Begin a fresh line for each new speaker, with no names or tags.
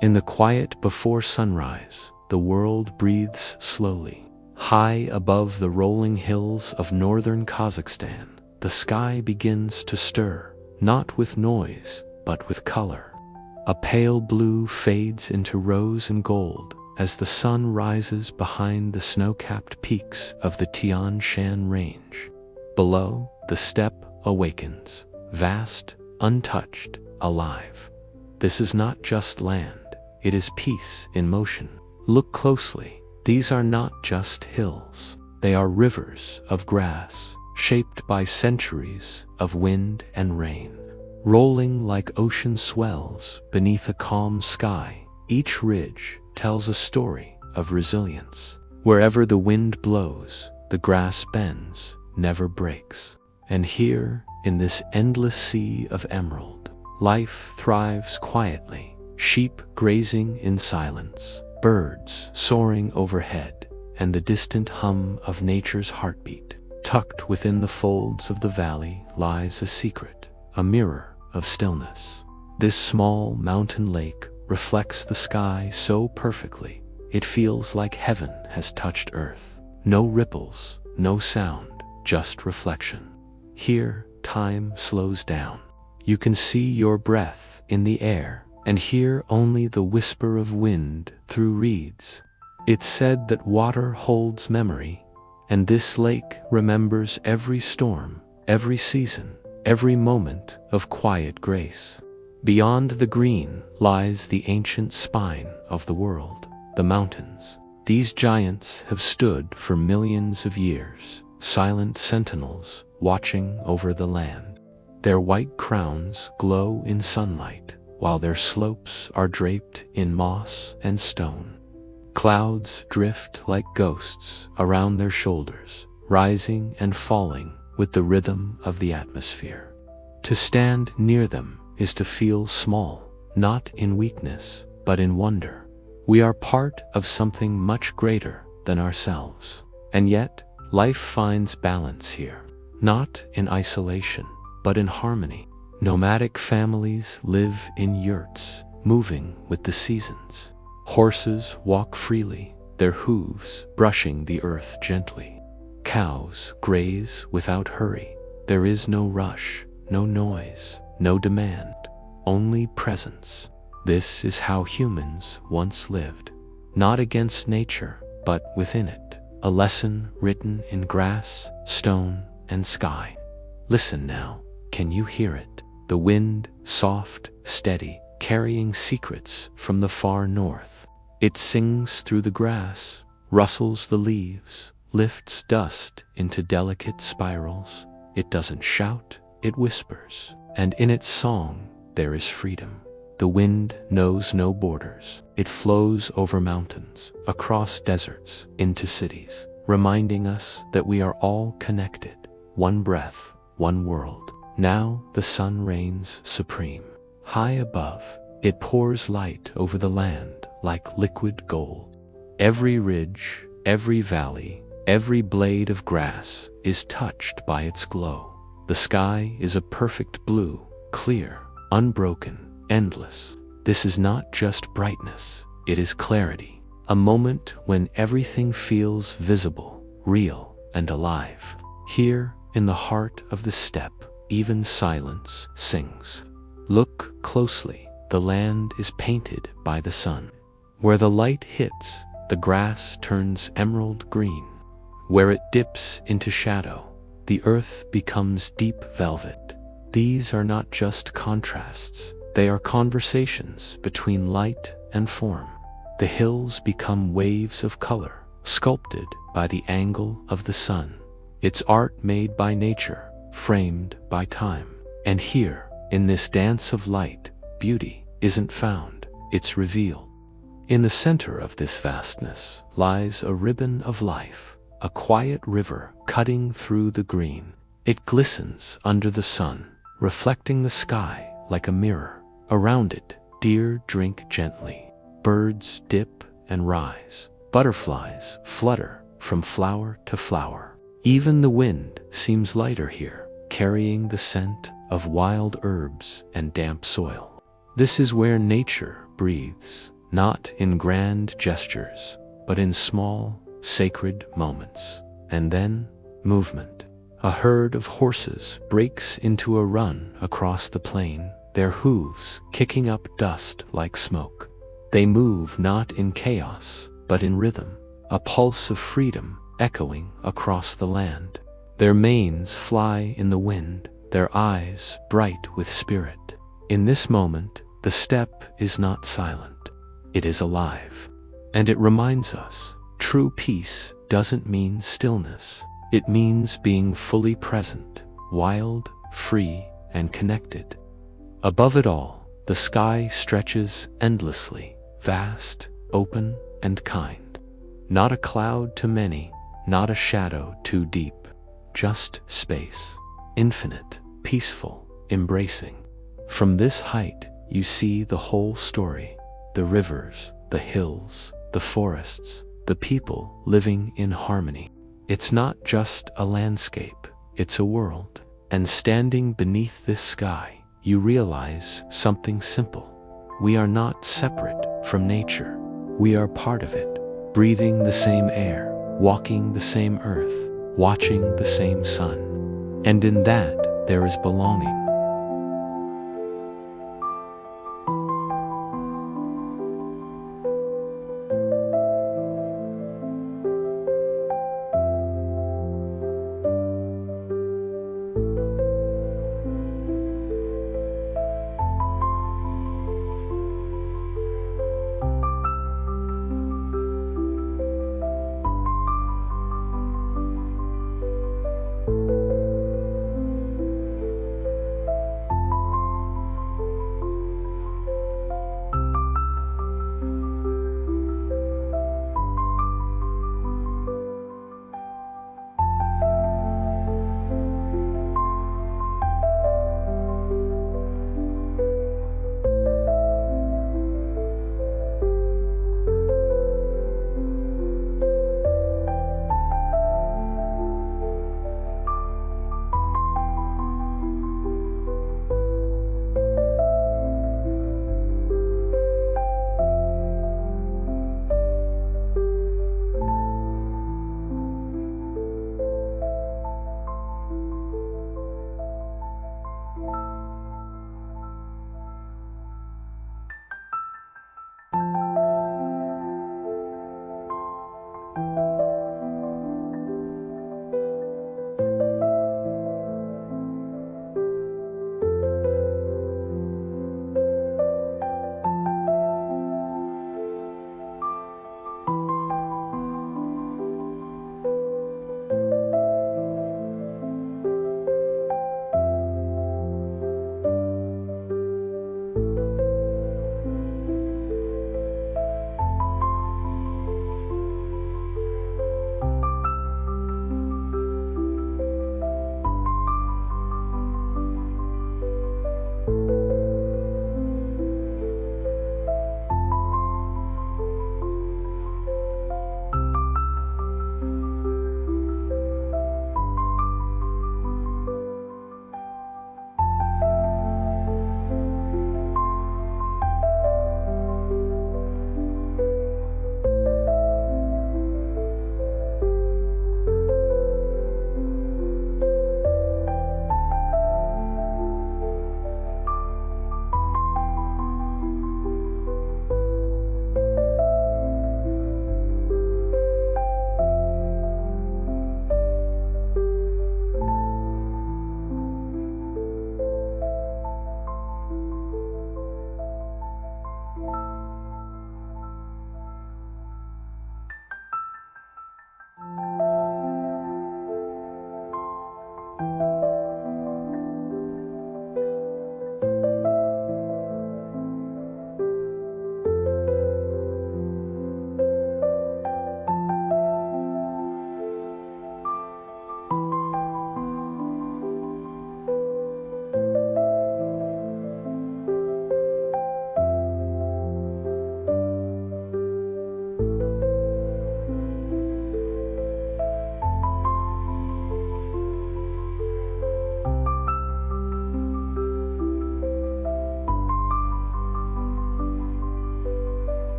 In the quiet before sunrise, the world breathes slowly. High above the rolling hills of northern Kazakhstan, the sky begins to stir, not with noise, but with color. A pale blue fades into rose and gold as the sun rises behind the snow-capped peaks of the Tian Shan range. Below, the steppe awakens, vast, untouched, alive. This is not just land, it is peace in motion. Look closely, these are not just hills, they are rivers of grass, shaped by centuries of wind and rain. Rolling like ocean swells beneath a calm sky, each ridge tells a story of resilience. Wherever the wind blows, the grass bends, never breaks. And here, in this endless sea of emerald, life thrives quietly, sheep grazing in silence, birds soaring overhead, and the distant hum of nature's heartbeat. Tucked within the folds of the valley lies a secret, a mirror of stillness. This small mountain lake reflects the sky so perfectly, it feels like heaven has touched earth. No ripples, no sound, just reflection. Here, time slows down. You can see your breath in the air and hear only the whisper of wind through reeds. It's said that water holds memory, and this lake remembers every storm, every season, every moment of quiet grace. Beyond the green lies the ancient spine of the world, the mountains. These giants have stood for millions of years, silent sentinels watching over the land. Their white crowns glow in sunlight, while their slopes are draped in moss and stone. Clouds drift like ghosts around their shoulders, rising and falling with the rhythm of the atmosphere. To stand near them is to feel small, not in weakness, but in wonder. We are part of something much greater than ourselves. And yet, life finds balance here, not in isolation, but in harmony. Nomadic families live in yurts, moving with the seasons. Horses walk freely, their hooves brushing the earth gently. Cows graze without hurry. There is no rush, no noise, no demand, only presence. This is how humans once lived, not against nature, but within it. A lesson written in grass, stone, and sky. Listen now, can you hear it? The wind, soft, steady, carrying secrets from the far north. It sings through the grass, rustles the leaves, lifts dust into delicate spirals. It doesn't shout, it whispers, and in its song there is freedom. The wind knows no borders. It flows over mountains, across deserts, into cities, reminding us that we are all connected. One breath, one world. Now the sun reigns supreme. High above, it pours light over the land like liquid gold. Every ridge, every valley, every blade of grass is touched by its glow. The sky is a perfect blue, clear, unbroken, endless. This is not just brightness, it is clarity. A moment when everything feels visible, real, and alive. Here, in the heart of the steppe, even silence sings. Look closely, the land is painted by the sun. Where the light hits, the grass turns emerald green. Where it dips into shadow, the earth becomes deep velvet. These are not just contrasts, they are conversations between light and form. The hills become waves of color, sculpted by the angle of the sun. It's art made by nature, framed by time. And here, in this dance of light, beauty isn't found, it's revealed. In the center of this vastness lies a ribbon of life, a quiet river cutting through the green. It glistens under the sun, reflecting the sky like a mirror. Around it, deer drink gently, birds dip and rise, butterflies flutter from flower to flower. Even the wind seems lighter here, carrying the scent of wild herbs and damp soil. This is where nature breathes, not in grand gestures, but in small, sacred moments. And then, movement. A herd of horses breaks into a run across the plain, their hooves kicking up dust like smoke. They move not in chaos, but in rhythm, a pulse of freedom echoing across the land. Their manes fly in the wind, their eyes bright with spirit. In this moment, the steppe is not silent. It is alive. And it reminds us, true peace doesn't mean stillness. It means being fully present, wild, free, and connected. Above it all, the sky stretches endlessly, vast, open, and kind. Not a cloud too many, not a shadow too deep. Just space, infinite, peaceful, embracing. From this height, you see the whole story. The rivers, the hills, the forests, the people living in harmony. It's not just a landscape, it's a world. And standing beneath this sky, you realize something simple. We are not separate from nature. We are part of it, breathing the same air, walking the same earth, watching the same sun. And in that, there is belonging.